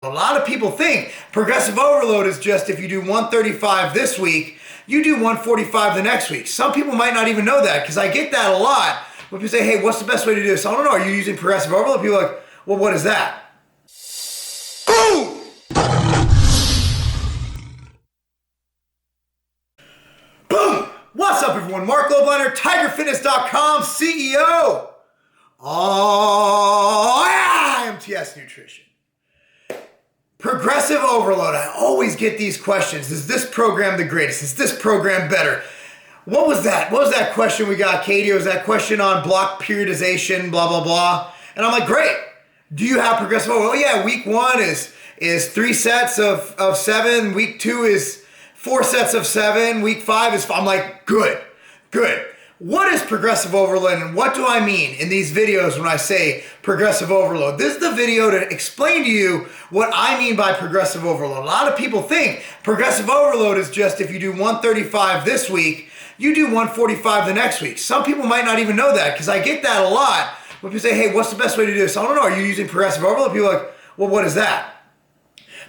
A lot of people think progressive overload is just if you do 135 this week, you do 145 the next week. Some people might not even know that because I get that a lot. When people say, hey, what's the best way to do this? I don't know. Are you using progressive overload? People are like, well, what is that? Boom! Boom! What's up, everyone? Marc Lobliner, TigerFitness.com CEO. Oh, yeah! MTS Nutrition. Progressive overload. I always get these questions. Is this program the greatest? Is this program better? What was that? What was that question we got, Katie? Was that question on block periodization, blah, blah, blah? And I'm like, great. Do you have progressive overload? Oh, yeah, week 1 is 3 sets of 7. Week 2 is 4 sets of 7. Week 5 is 5. I'm like, good. What is progressive overload and what do I mean in these videos when I say progressive overload? This is the video to explain to you what I mean by progressive overload. A lot of people think progressive overload is just if you do 135 this week, you do 145 the next week. Some people might not even know that because I get that a lot. When people say, hey, what's the best way to do this? I don't know. Are you using progressive overload? People are like, well, what is that?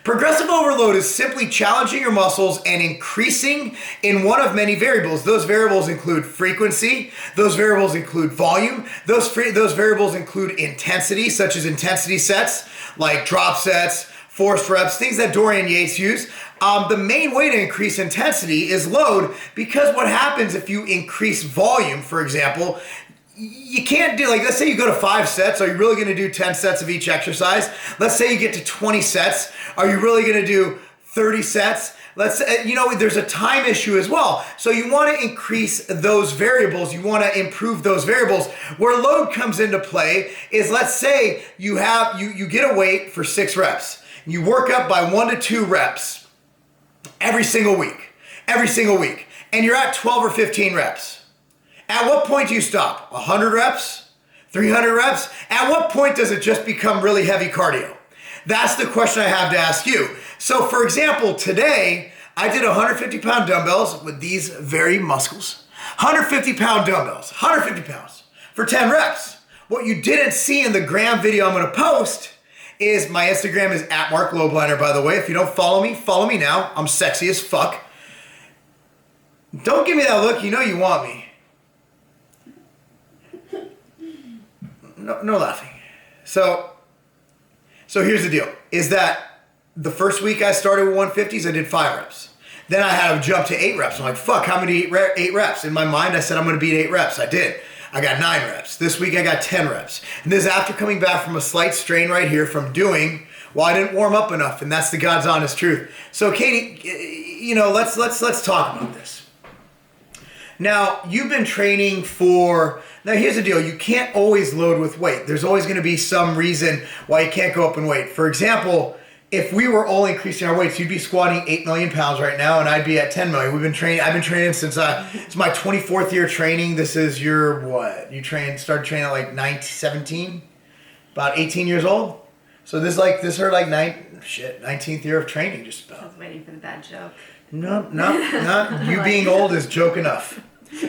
Progressive overload is simply challenging your muscles and increasing in one of many variables. Those variables include frequency. Those variables include volume. Those variables include intensity, such as intensity sets, like drop sets, forced reps, things that Dorian Yates used. The main way to increase intensity is load, because what happens if you increase volume, for example, you can't do, like, let's say you go to 5 sets. Are you really going to do 10 sets of each exercise? Let's say you get to 20 sets. Are you really going to do 30 sets? Let's say, there's a time issue as well. So you want to increase those variables. You want to improve those variables. Where load comes into play is, let's say you get a weight for 6 reps. You work up by 1 to 2 reps every single week, and you're at 12 or 15 reps. At what point do you stop? 100 reps? 300 reps? At what point does it just become really heavy cardio? That's the question I have to ask you. So for example, today I did 150-pound dumbbells with these very muscles. 150-pound dumbbells, 150 pounds for 10 reps. What you didn't see in the gram video I'm gonna post is my Instagram is at Marc Lobliner, by the way. If you don't follow me now. I'm sexy as fuck. Don't give me that look, you know you want me. No laughing. So here's the deal, is that the first week I started with 150s, I did 5 reps. Then I had to jump to 8 reps. I'm like, fuck, how many 8 reps? In my mind, I said I'm gonna beat 8 reps. I did. I got 9 reps. This week I got 10 reps. And this is after coming back from a slight strain right here from doing, well, I didn't warm up enough, and that's the God's honest truth. So Katie, let's talk about this. Now, you've been training now here's the deal, you can't always load with weight. There's always gonna be some reason why you can't go up in weight. For example, if we were all increasing our weights, you'd be squatting 8 million pounds right now and I'd be at 10 million. I've been training since, it's my 24th year training. This is your, what? You started training at like 17? About 18 years old? So this her 19th year of training just about. I was waiting for the bad joke. No, you being old is joke enough.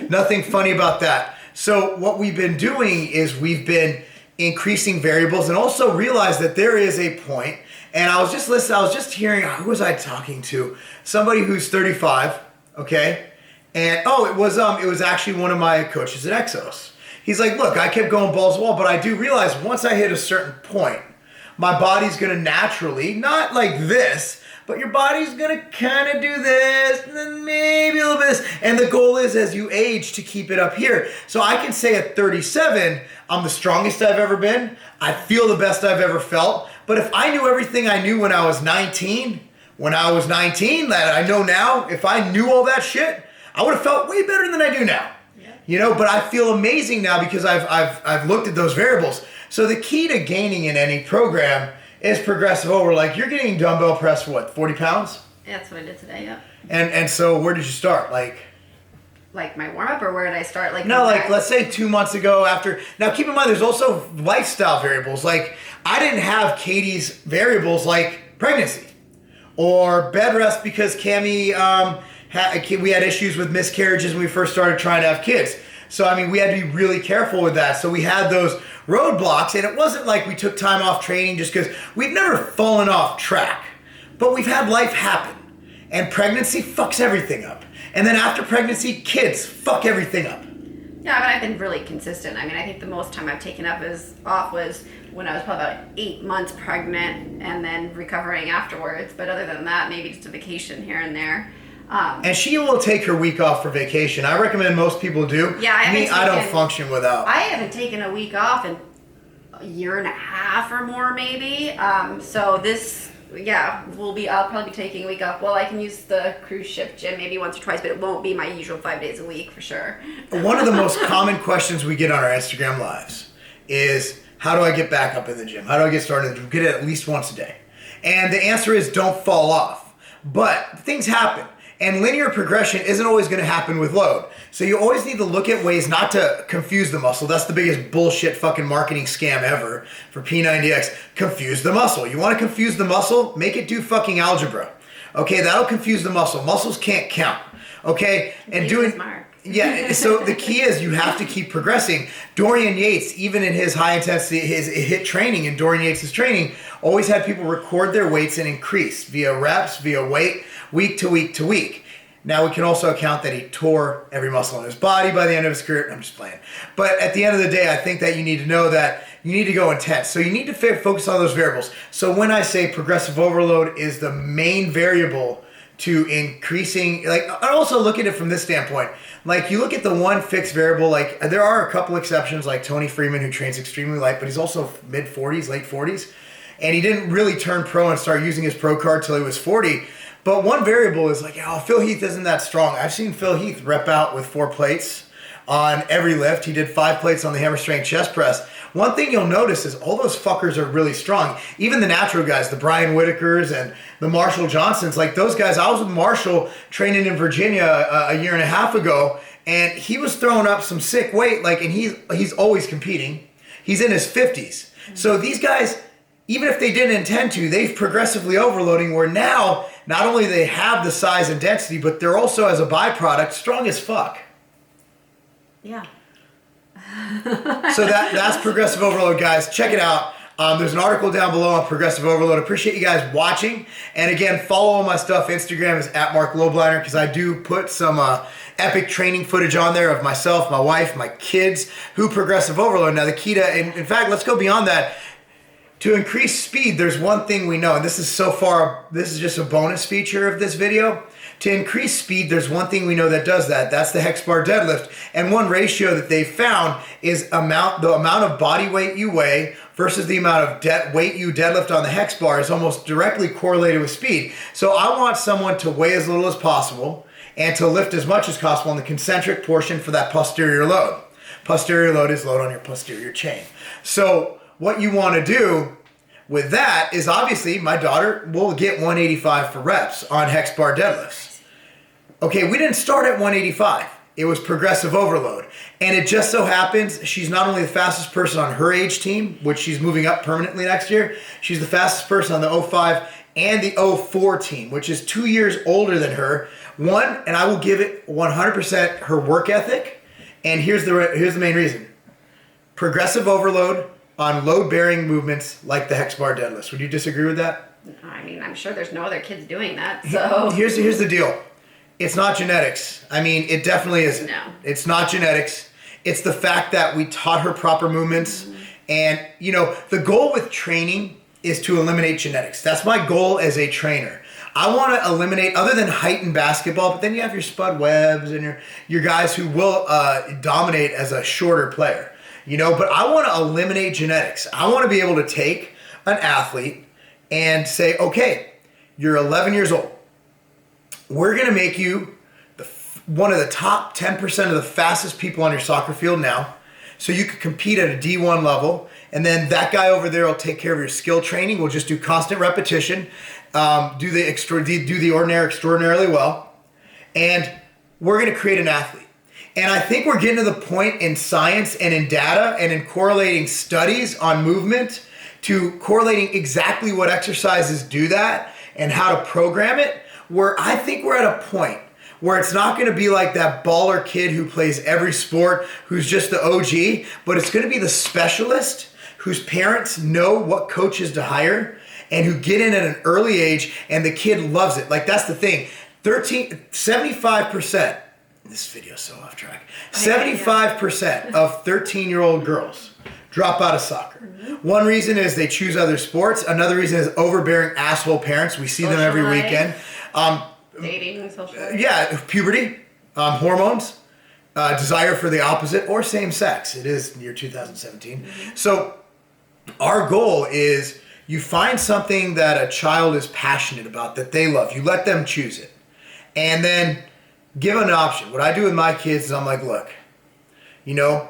Nothing funny about that. So what we've been doing is we've been increasing variables and also realized that there is a point, and I was just hearing, who was I talking to? Somebody who's 35, okay? And it was actually one of my coaches at Exos. He's like, look, I kept going balls to the wall, but I do realize once I hit a certain point, my body's gonna naturally, not like this, but your body's gonna kind of do this, and then maybe a little bit of this. And the goal is, as you age, to keep it up here. So I can say at 37, I'm the strongest I've ever been. I feel the best I've ever felt. But if I knew everything I knew when I was 19, that I know now, if I knew all that shit, I would have felt way better than I do now. Yeah. But I feel amazing now because I've looked at those variables. So the key to gaining in any program is progressive overload. Like, you're getting dumbbell press for what, 40 pounds? Yeah, that's what I did today, yeah. And so where did you start? Like my warm-up, or where did I start? Let's say 2 months ago after. Now keep in mind, there's also lifestyle variables. Like, I didn't have Katie's variables like pregnancy or bed rest because Cammie, we had issues with miscarriages when we first started trying to have kids. So, I mean, we had to be really careful with that. So we had those roadblocks, and it wasn't like we took time off training just because we've never fallen off track. But we've had life happen. And pregnancy fucks everything up. And then after pregnancy, kids fuck everything up. Yeah, but I've been really consistent. I mean, I think the most time I've taken off was when I was probably about 8 months pregnant and then recovering afterwards. But other than that, maybe just a vacation here and there. And she will take her week off for vacation. I recommend most people do. Yeah, I don't function without. I haven't taken a week off in a year and a half or more, maybe. So this, I'll probably be taking a week off. Well, I can use the cruise ship gym maybe once or twice, but it won't be my usual 5 days a week for sure. One of the most common questions we get on our Instagram lives is, how do I get back up in the gym? How do I get started? Get it at least once a day. And the answer is don't fall off. But things happen. And linear progression isn't always going to happen with load. So you always need to look at ways not to confuse the muscle. That's the biggest bullshit fucking marketing scam ever for P90X. Confuse the muscle. You want to confuse the muscle? Make it do fucking algebra. Okay, that'll confuse the muscle. Muscles can't count. Okay? And doing Marc. Yeah, so the key is you have to keep progressing. Dorian Yates, even in his high intensity, his HIIT training, and Dorian Yates' training, always had people record their weights and increase via reps, via weight, week to week to week. Now we can also account that he tore every muscle in his body by the end of his career. I'm just playing. But at the end of the day, I think that you need to know that you need to go intense. So you need to focus on those variables. So when I say progressive overload is the main variable to increasing, like, I also look at it from this standpoint. Like, you look at the one fixed variable, like, there are a couple exceptions, like Tony Freeman, who trains extremely light, but he's also mid-40s, late 40s. And he didn't really turn pro and start using his pro card till he was 40. But one variable is like, oh, Phil Heath isn't that strong. I've seen Phil Heath rep out with 4 plates on every lift. He did 5 plates on the hammer strength chest press. One thing you'll notice is all those fuckers are really strong. Even the natural guys, the Brian Whitakers and the Marshall Johnsons, like those guys. I was with Marshall training in Virginia a year and a half ago, and he was throwing up some sick weight, like, and he's always competing. He's in his 50s. So these guys, even if they didn't intend to, they've progressively overloading, where now not only they have the size and density, but they're also, as a byproduct, strong as fuck. Yeah. So that's progressive overload, guys. Check it out. There's an article down below on progressive overload. Appreciate you guys watching. And again, follow all my stuff. Instagram is at Marc Lobliner, because I do put some epic training footage on there of myself, my wife, my kids who progressive overload. Now the key to, in fact, let's go beyond that. To increase speed, there's one thing we know, and this is just a bonus feature of this video. To increase speed, there's one thing we know that does that. That's the hex bar deadlift. And one ratio that they found is the amount of body weight you weigh versus the amount of weight you deadlift on the hex bar is almost directly correlated with speed. So I want someone to weigh as little as possible and to lift as much as possible in the concentric portion for that posterior load. Posterior load is load on your posterior chain. So what you want to do with that is, obviously, my daughter will get 185 for reps on hex bar deadlifts. Okay, we didn't start at 185. It was progressive overload. And it just so happens she's not only the fastest person on her age team, which she's moving up permanently next year, she's the fastest person on the 05 and the 04 team, which is 2 years older than her. One, and I will give it 100% her work ethic. And here's the main reason. Progressive overload on load-bearing movements like the hex bar deadlifts. Would you disagree with that? I mean, I'm sure there's no other kids doing that, so. Here's the deal. It's not genetics. I mean, it definitely isn't. No. It's not genetics. It's the fact that we taught her proper movements. Mm-hmm. And, the goal with training is to eliminate genetics. That's my goal as a trainer. I want to eliminate, other than height in basketball, but then you have your Spud Webbs and your guys who will dominate as a shorter player. But I want to eliminate genetics. I want to be able to take an athlete and say, okay, you're 11 years old. We're going to make you one of the top 10% of the fastest people on your soccer field now, so you could compete at a D1 level. And then that guy over there will take care of your skill training. We'll just do constant repetition, do the ordinary extraordinarily well, and we're going to create an athlete. And I think we're getting to the point in science and in data and in correlating studies on movement to correlating exactly what exercises do that and how to program it, where I think we're at a point where it's not going to be like that baller kid who plays every sport, who's just the OG, but it's going to be the specialist whose parents know what coaches to hire and who get in at an early age, and the kid loves it. Like, that's the thing. 75%, this video's so off track, 75% of 13-year-old girls drop out of soccer. One reason is they choose other sports. Another reason is overbearing asshole parents. We see them every weekend. Dating, social life. Yeah, puberty, hormones, desire for the opposite or same sex. It is year 2017. So our goal is you find something that a child is passionate about, that they love. You let them choose it. And then give an option. What I do with my kids is I'm like, look, you know,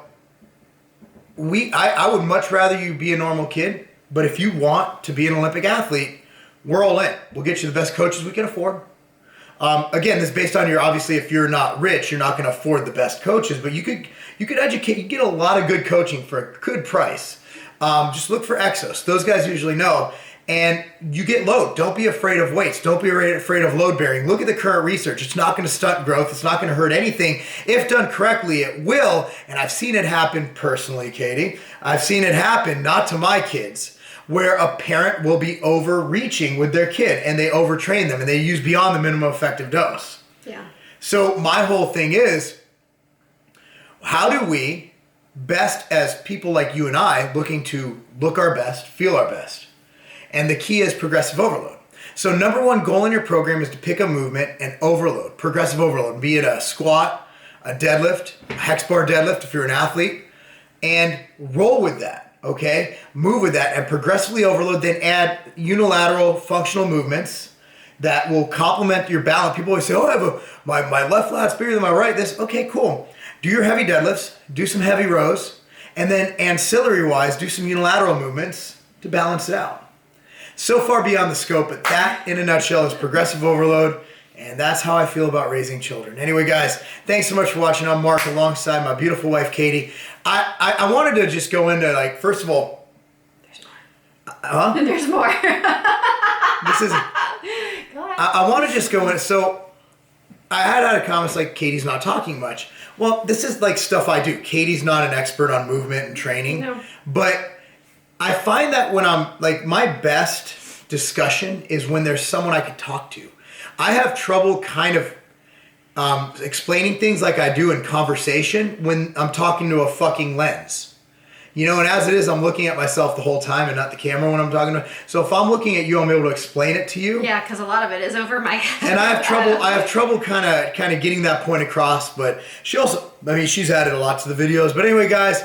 I would much rather you be a normal kid, but if you want to be an Olympic athlete, we're all in. We'll get you the best coaches we can afford. Again, this is based on obviously, if you're not rich, you're not going to afford the best coaches, but you could educate, you get a lot of good coaching for a good price. Just look for Exos. Those guys usually know. And you get load. Don't be afraid of weights. Don't be afraid of load bearing. Look at the current research. It's not going to stunt growth. It's not going to hurt anything. If done correctly, it will. And I've seen it happen personally, Katie. I've seen it happen, not to my kids, where a parent will be overreaching with their kid and they overtrain them and they use beyond the minimum effective dose. Yeah. So my whole thing is, how do we best, as people like you and I, looking to look our best, feel our best? And the key is progressive overload. So number one goal in your program is to pick a movement and overload, progressive overload, be it a squat, a deadlift, a hex bar deadlift if you're an athlete, and roll with that, okay? Move with that and progressively overload, then add unilateral functional movements that will complement your balance. People always say, oh, I have my left lat's bigger than my right. Okay, cool. Do your heavy deadlifts, do some heavy rows, and then ancillary-wise, do some unilateral movements to balance it out. So far beyond the scope, but that, in a nutshell, is progressive overload, and that's how I feel about raising children. Anyway, guys, thanks so much for watching. I'm Mark, alongside my beautiful wife, Katie. I wanted to just go into, like, first of all... There's more. Huh? There's more. This isn't... Go ahead. I want to just go in. So, I had a comments like, Katie's not talking much. Well, this is, like, stuff I do. Katie's not an expert on movement and training. No. But... I find that when I'm, like, my best discussion is when there's someone I can talk to. I have trouble kind of explaining things like I do in conversation when I'm talking to a fucking lens. You know, and as it is, I'm looking at myself the whole time and not the camera when I'm talking to. So if I'm looking at you, I'm able to explain it to you. Yeah, because a lot of it is over my head. And I have trouble kind of getting that point across, but she's added a lot to the videos. But anyway, guys,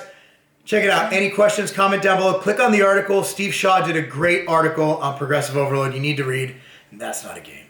check it out. Any questions, comment down below. Click on the article. Steve Shaw did a great article on progressive overload you need to read, and that's not a game.